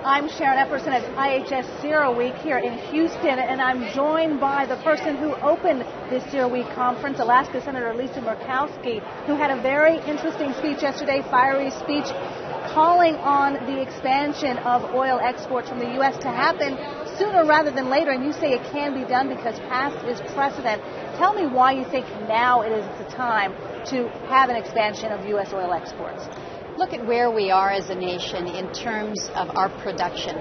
I'm Sharon Epperson at IHS CERAWeek here in Houston, and I'm joined by the person who opened this CERAWeek conference, Alaska Senator Lisa Murkowski, who had a very interesting speech yesterday, fiery speech, calling on the expansion of oil exports from the U.S. to happen sooner rather than later, and you say it can be done because past is precedent. Tell me why you think now it is the time to have an expansion of U.S. oil exports. Look at where we are as a nation in terms of our production.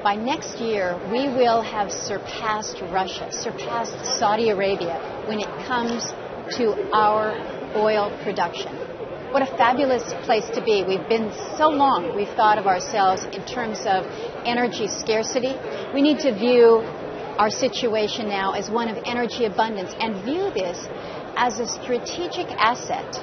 By next year, we will have surpassed Russia, surpassed Saudi Arabia when it comes to our oil production. What a fabulous place to be. We've been so long, we've thought of ourselves in terms of energy scarcity. We need to view our situation now as one of energy abundance and view this as a strategic asset.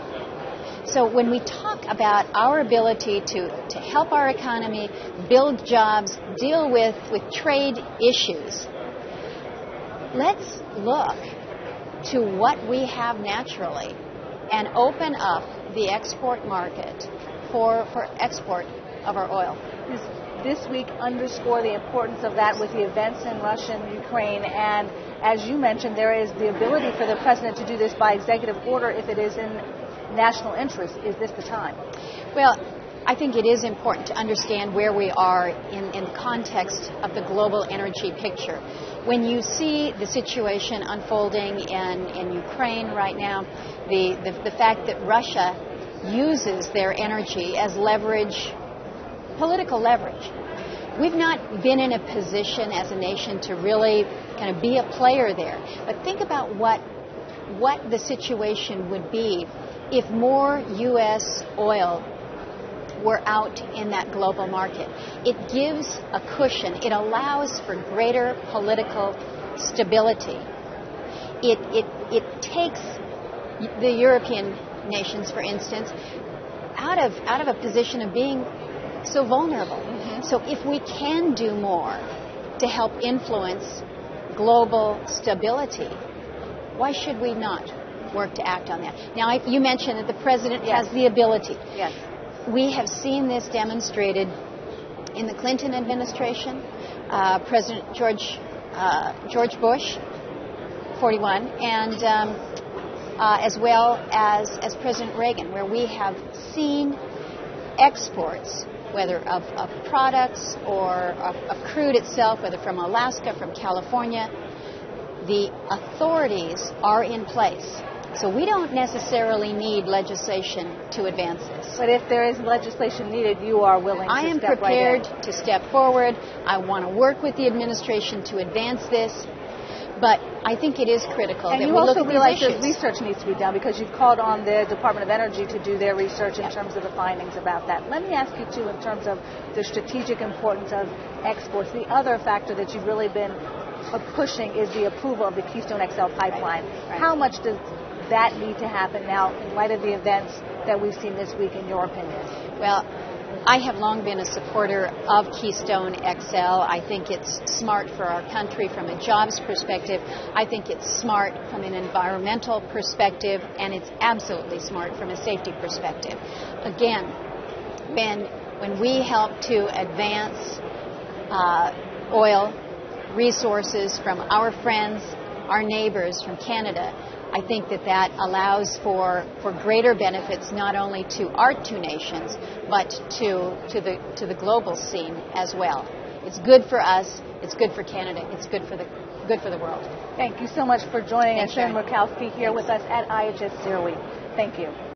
So when we talk about our ability to help our economy, build jobs, deal with trade issues, let's look to what we have naturally and open up the export market for export of our oil. This week underscore the importance of that with the events in Russia and Ukraine, and as you mentioned, there is the ability for the president to do this by executive order if it is in national interest. Is this the time? Well, I think it is important to understand where we are in the context of the global energy picture. When you see the situation unfolding in Ukraine right now, the fact that Russia uses their energy as leverage, political leverage. We've not been in a position as a nation to really kind of be a player there. But think about what the situation would be if more U.S. oil were out in that global market. It gives a cushion. It allows for greater political stability. It takes the European nations, for instance, out of a position of being so vulnerable. Mm-hmm. So if we can do more to help influence global stability, why should we not work to act on that? Now, you mentioned that the president has the ability. Yes. We have seen this demonstrated in the Clinton administration, President George Bush, 41, and as well as President Reagan, where we have seen exports, whether of products or of crude itself, whether from Alaska, from California. The authorities are in place. So we don't necessarily need legislation to advance this. But if there is legislation needed, you are willing to step right in. I am prepared to step forward. I want to work with the administration to advance this. But I think it is critical that we look at these issues. And you also realize that research needs to be done because you've called on the Department of Energy to do their research in terms of the findings about that. Let me ask you, too, in terms of the strategic importance of exports, the other factor that you've really been pushing is the approval of the Keystone XL pipeline. Right. How much does that need to happen now in light of the events that we've seen this week, in your opinion? Well, I have long been a supporter of Keystone XL. I think it's smart for our country from a jobs perspective. I think it's smart from an environmental perspective, and it's absolutely smart from a safety perspective. Again, when we help to advance oil resources from our friends, our neighbors from Canada, I think that allows for greater benefits not only to our two nations, but to the global scene as well. It's good for us. It's good for Canada. It's good for the world. Thank you so much for joining us, Sharon Murkowski, here with us at IHS CERAWeek. Thank you.